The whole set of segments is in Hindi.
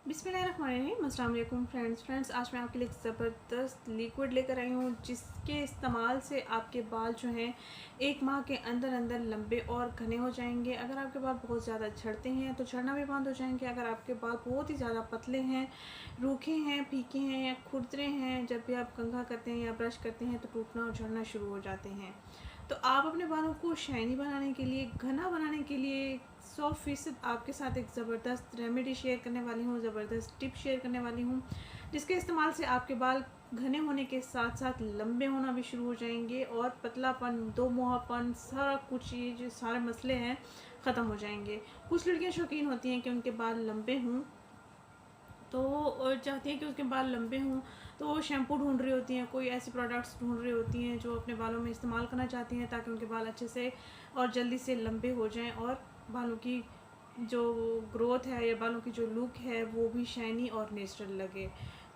बिस्मिल्लाहिर्रहमानिर्रहीम। अस्सलाम वालेकुम फ्रेंड्स, आज मैं आपके लिए एक ज़बरदस्त लिक्विड लेकर आई हूँ जिसके इस्तेमाल से आपके बाल जो हैं 1 माह के अंदर अंदर लंबे और घने हो जाएंगे। अगर आपके बाल बहुत ज़्यादा झड़ते हैं तो झड़ना भी बंद हो जाएंगे। अगर आपके बाल बहुत ही ज़्यादा पतले हैं, रूखे हैं, फीके हैं या खुरदरे हैं, जब भी आप कंघा करते हैं या ब्रश करते हैं तो टूटना और झड़ना शुरू हो जाते हैं। तो आप अपने बालों को शाइनी बनाने के लिए, घना बनाने के लिए 100% आपके साथ एक ज़बरदस्त रेमेडी शेयर करने वाली हूँ, ज़बरदस्त टिप शेयर करने वाली हूँ जिसके इस्तेमाल से आपके बाल घने होने के साथ साथ लंबे होना भी शुरू हो जाएंगे और पतलापन, दो मुहापन, सारा कुछ ये जो सारे मसले हैं ख़त्म हो जाएंगे। कुछ लड़कियाँ शौकीन होती हैं कि उनके बाल लंबे हों, तो चाहती हैं कि उसके बाल लंबे हों, तो वो शैम्पू ढूंढ रही होती हैं, कोई ऐसी प्रोडक्ट्स ढूंढ रही होती हैं जो अपने बालों में इस्तेमाल करना चाहती हैं ताकि उनके बाल अच्छे से और जल्दी से लंबे हो जाएं और बालों की जो ग्रोथ है या बालों की जो लुक है वो भी शाइनी और नेचुरल लगे।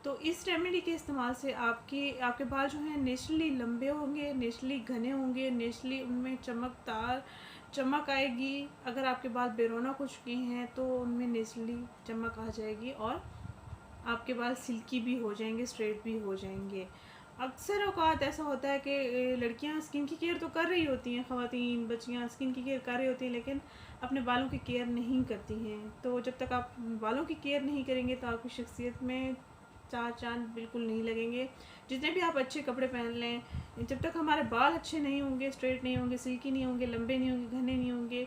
तो इस रेमेडी के इस्तेमाल से आपके बाल जो हैं नेचुरली लंबे होंगे, नेचुरली घने होंगे, नेचुरली उनमें चमक आएगी। अगर आपके बाल बेरौनक हो चुके हैं तो उनमें नेचुरली चमक आ जाएगी और आपके बाल सिल्की भी हो जाएंगे, स्ट्रेट भी हो जाएंगे। अक्सर औकात ऐसा होता है कि लड़कियां स्किन की केयर तो कर रही होती हैं, ख़वातीन बच्चियां स्किन की केयर कर रही होती हैं लेकिन अपने बालों की केयर नहीं करती हैं। तो जब तक आप बालों की केयर नहीं करेंगे तो आपकी शख्सियत में चार चांद बिल्कुल नहीं लगेंगे। जितने भी आप अच्छे कपड़े पहन लें, जब तक हमारे बाल अच्छे नहीं होंगे, स्ट्रेट नहीं होंगे, सिल्की नहीं होंगे, लंबे नहीं होंगे, घने नहीं होंगे,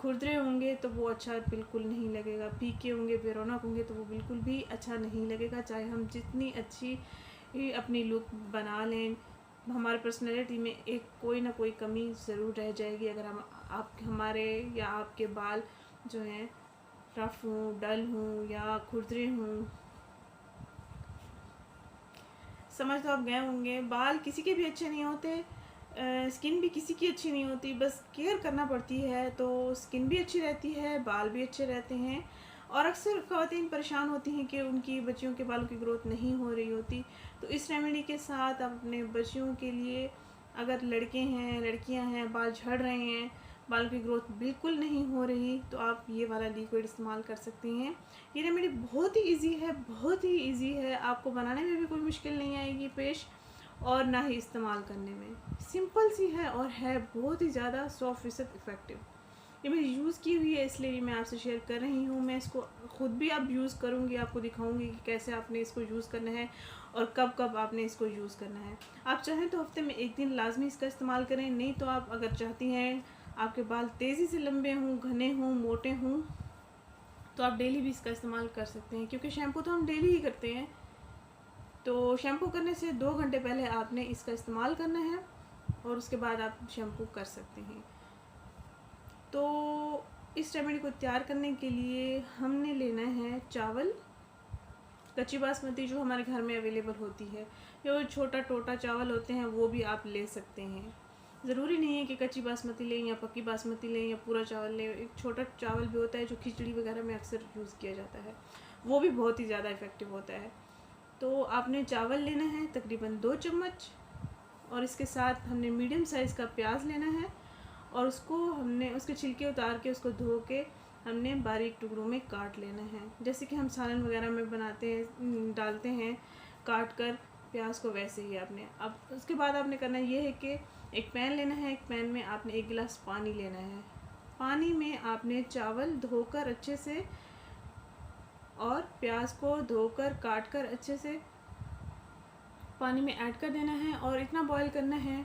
खुरदरे होंगे तो वो अच्छा बिल्कुल नहीं लगेगा। फीके होंगे, बेरौनक होंगे तो वो बिल्कुल भी अच्छा नहीं लगेगा। चाहे हम जितनी अच्छी अपनी लुक बना लें, हमारे पर्सनैलिटी में एक कोई ना कोई कमी ज़रूर रह जाएगी अगर हमारे या आपके बाल जो हैं रफ़ हों, डल हों या खुरदरे हों। समझ तो आप गए होंगे, बाल किसी के भी अच्छे नहीं होते, स्किन भी किसी की अच्छी नहीं होती, बस केयर करना पड़ती है तो स्किन भी अच्छी रहती है, बाल भी अच्छे रहते हैं। और अक्सर ख़वातीन परेशान होती हैं कि उनकी बच्चियों के बालों की ग्रोथ नहीं हो रही होती। तो इस रेमेडी के साथ आप अपने बच्चियों के लिए, अगर लड़के हैं, लड़कियां हैं, बाल झड़ रहे हैं, बालों की ग्रोथ बिल्कुल नहीं हो रही, तो आप ये वाला लिक्विड इस्तेमाल कर सकती हैं। ये रेमेडी बहुत ही इजी है, बहुत ही इजी है, आपको बनाने में भी कोई मुश्किल नहीं आएगी पेश और ना ही इस्तेमाल करने में। सिंपल सी है और है बहुत ही ज़्यादा 100% इफ़ेक्टिव। ये मैं यूज़ की हुई है इसलिए मैं आपसे शेयर कर रही हूँ। मैं इसको ख़ुद भी अब यूज़ करूँगी, आपको दिखाऊँगी कि कैसे आपने इसको यूज़ करना है और कब कब आपने इसको यूज़ करना है। आप चाहें तो हफ्ते में 1 दिन लाजमी इसका इस्तेमाल करें, नहीं तो आप अगर चाहती हैं आपके बाल तेज़ी से लंबे हों, घने हों, मोटे हों, तो आप डेली भी इसका इस्तेमाल कर सकते हैं क्योंकि शैम्पू तो हम डेली ही करते हैं। तो शैम्पू करने से 2 घंटे पहले आपने इसका इस्तेमाल करना है और उसके बाद आप शैम्पू कर सकते हैं। तो इस रेमेडी को तैयार करने के लिए हमने लेना है चावल, कच्ची बासमती जो हमारे घर में अवेलेबल होती है, या छोटा टोटा चावल होते हैं वो भी आप ले सकते हैं। ज़रूरी नहीं है कि कच्ची बासमती लें या पक्की बासमती लें या पूरा चावल लें। एक छोटा चावल भी होता है जो खिचड़ी वगैरह में अक्सर यूज़ किया जाता है, वो भी बहुत ही ज़्यादा इफ़ेक्टिव होता है। तो आपने चावल लेना है तकरीबन 2 चम्मच और इसके साथ हमने मीडियम साइज़ का प्याज लेना है और उसको हमने उसके छिलके उतार के उसको धो के हमने बारीक टुकड़ों में काट लेना है, जैसे कि हम सालन वगैरह में बनाते हैं, डालते हैं काट कर प्याज को, वैसे ही आपने। अब उसके बाद आपने करना ये है कि एक पैन लेना है, एक पैन में आपने 1 गिलास पानी लेना है। पानी में आपने चावल धोकर अच्छे से और प्याज को धोकर काट कर अच्छे से पानी में ऐड कर देना है और इतना बॉईल करना है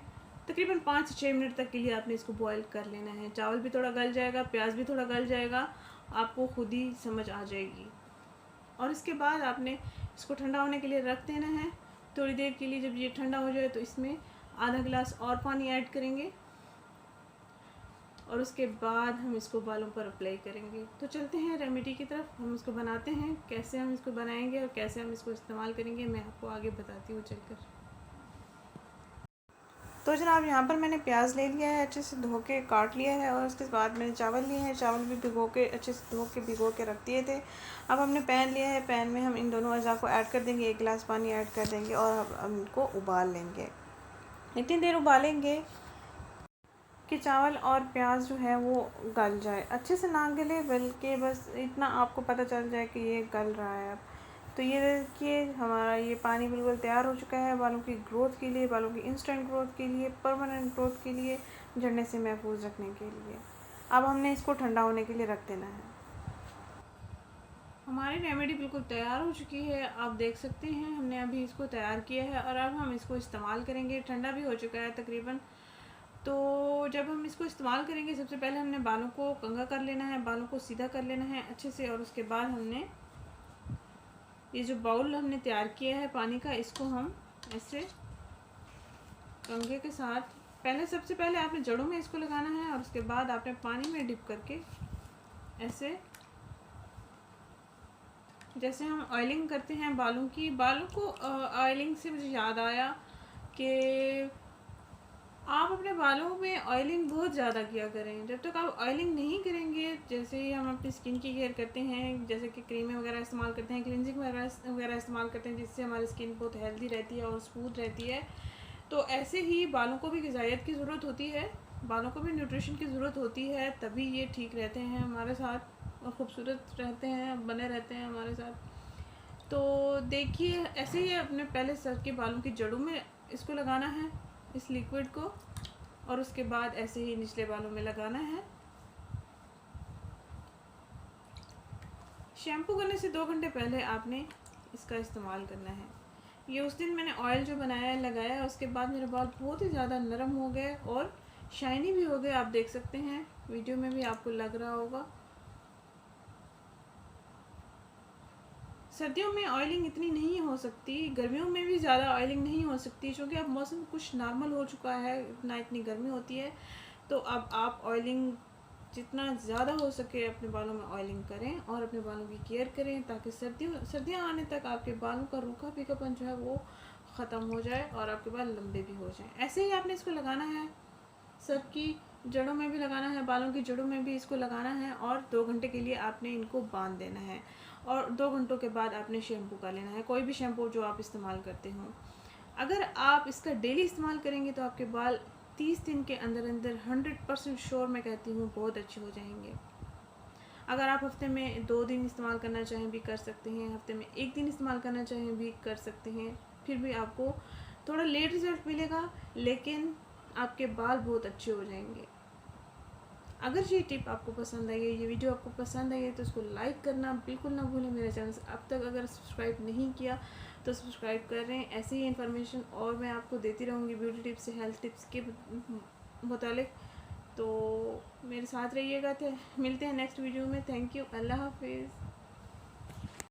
तकरीबन 5 से 6 मिनट तक के लिए आपने इसको बॉईल कर लेना है। चावल भी थोड़ा गल जाएगा, प्याज भी थोड़ा गल जाएगा, आपको खुद ही समझ आ जाएगी। और इसके बाद आपने इसको ठंडा होने के लिए रख देना है थोड़ी देर के लिए। जब ये ठंडा हो जाए तो इसमें आधा गिलास और पानी ऐड करेंगे और उसके बाद हम इसको बालों पर अप्लाई करेंगे। तो चलते हैं रेमेडी की तरफ, हम इसको बनाते हैं। कैसे हम इसको बनाएंगे और कैसे हम इसको इस्तेमाल करेंगे मैं आपको आगे बताती हूँ चलकर। तो जनाब यहाँ पर मैंने प्याज ले लिया है, अच्छे से धो के काट लिया है और उसके बाद मैंने चावल लिए हैं, चावल भी भिगो के अच्छे से धो के भिगो के रख दिए थे। अब हमने पैन लिया है, पैन में हम इन दोनों अज़ा को ऐड कर देंगे, 1 गिलास पानी ऐड कर देंगे और हम इनको उबाल लेंगे। इतनी देर उबालेंगे कि चावल और प्याज जो है वो गल जाए, अच्छे से ना गले बल्कि बस इतना आपको पता चल जाए कि ये गल रहा है अब। तो ये देखिए हमारा ये पानी बिल्कुल तैयार हो चुका है बालों की ग्रोथ के लिए, बालों की इंस्टेंट ग्रोथ के लिए, परमानेंट ग्रोथ के लिए, झड़ने से महफूज रखने के लिए। अब हमने इसको ठंडा होने के लिए रख देना है। हमारी रेमेडी बिल्कुल तैयार हो चुकी है, आप देख सकते हैं हमने अभी इसको तैयार किया है और अब हम इसको इस्तेमाल करेंगे। ठंडा भी हो चुका है तकरीबन। तो जब हम इसको इस्तेमाल करेंगे सबसे पहले हमने बालों को कंघा कर लेना है, बालों को सीधा कर लेना है अच्छे से, और उसके बाद हमने ये जो बाउल हमने तैयार किया है पानी का, इसको हम ऐसे कंघे के साथ पहले सबसे पहले आपने जड़ों में इसको लगाना है और उसके बाद आपने पानी में डिप करके ऐसे, जैसे हम ऑयलिंग करते हैं बालों की, बालों को ऑयलिंग से मुझे याद आया कि आप अपने बालों में ऑयलिंग बहुत ज़्यादा किया करें। जब तक आप ऑयलिंग नहीं करेंगे, जैसे ही हम अपनी स्किन की केयर करते हैं, जैसे कि क्रीमें वगैरह इस्तेमाल करते हैं, क्लिनजिंग वगैरह इस्तेमाल करते हैं, जिससे हमारी स्किन बहुत हेल्दी रहती है और स्मूथ रहती है, तो ऐसे ही बालों को भी ग़िज़ाइयत की ज़रूरत होती है, बालों को भी न्यूट्रिशन की ज़रूरत होती है, तभी ये ठीक रहते हैं हमारे साथ और ख़ूबसूरत रहते हैं, बने रहते हैं हमारे साथ। तो देखिए ऐसे ही अपने पहले सर के बालों की जड़ों में इसको लगाना है, इस लिक्विड को, और उसके बाद ऐसे ही निचले बालों में लगाना है। शैम्पू करने से 2 घंटे पहले आपने इसका इस्तेमाल करना है। ये उस दिन मैंने ऑयल जो बनाया है लगाया, उसके बाद मेरे बाल बहुत ही ज़्यादा नरम हो गए और शाइनी भी हो गए, आप देख सकते हैं वीडियो में भी आपको लग रहा होगा। सर्दियों में ऑयलिंग इतनी नहीं हो सकती, गर्मियों में भी ज़्यादा ऑयलिंग नहीं हो सकती, क्योंकि अब मौसम कुछ नॉर्मल हो चुका है, ना इतनी गर्मी होती है। तो अब आप ऑयलिंग जितना ज़्यादा हो सके अपने बालों में ऑयलिंग करें और अपने बालों की केयर करें, ताकि सर्दियाँ आने तक आपके बालों का रूखा फीकापन जो है वो ख़त्म हो जाए और आपके बाल लंबे भी हो जाएं। ऐसे ही आपने इसको लगाना है, सबकी जड़ों में भी लगाना है, बालों की जड़ों में भी इसको लगाना है, और 2 घंटे के लिए आपने इनको बांध देना है और 2 घंटों के बाद आपने शैम्पू कर लेना है, कोई भी शैम्पू जो आप इस्तेमाल करते हो। अगर आप इसका डेली इस्तेमाल करेंगे तो आपके बाल 30 दिन के अंदर अंदर 100% श्योर मैं कहती हूँ बहुत अच्छे हो जाएंगे। अगर आप हफ्ते में 2 दिन इस्तेमाल करना चाहें भी कर सकते हैं, हफ्ते में 1 दिन इस्तेमाल करना चाहें भी कर सकते हैं, फिर भी आपको थोड़ा लेट रिज़ल्ट मिलेगा, लेकिन आपके बाल बहुत अच्छे हो जाएंगे। अगर ये टिप आपको पसंद आई है, ये वीडियो आपको पसंद आई है, तो इसको लाइक करना बिल्कुल ना भूलें। मेरे चैनल से अब तक अगर सब्सक्राइब नहीं किया तो सब्सक्राइब कर रहे हैं, ऐसे ही इन्फॉर्मेशन और मैं आपको देती रहूँगी ब्यूटी टिप्स, हेल्थ टिप्स के मुतालिक। तो मेरे साथ रहिएगा, मिलते हैं नेक्स्ट वीडियो में। थैंक यू, अल्लाह हाफिज़।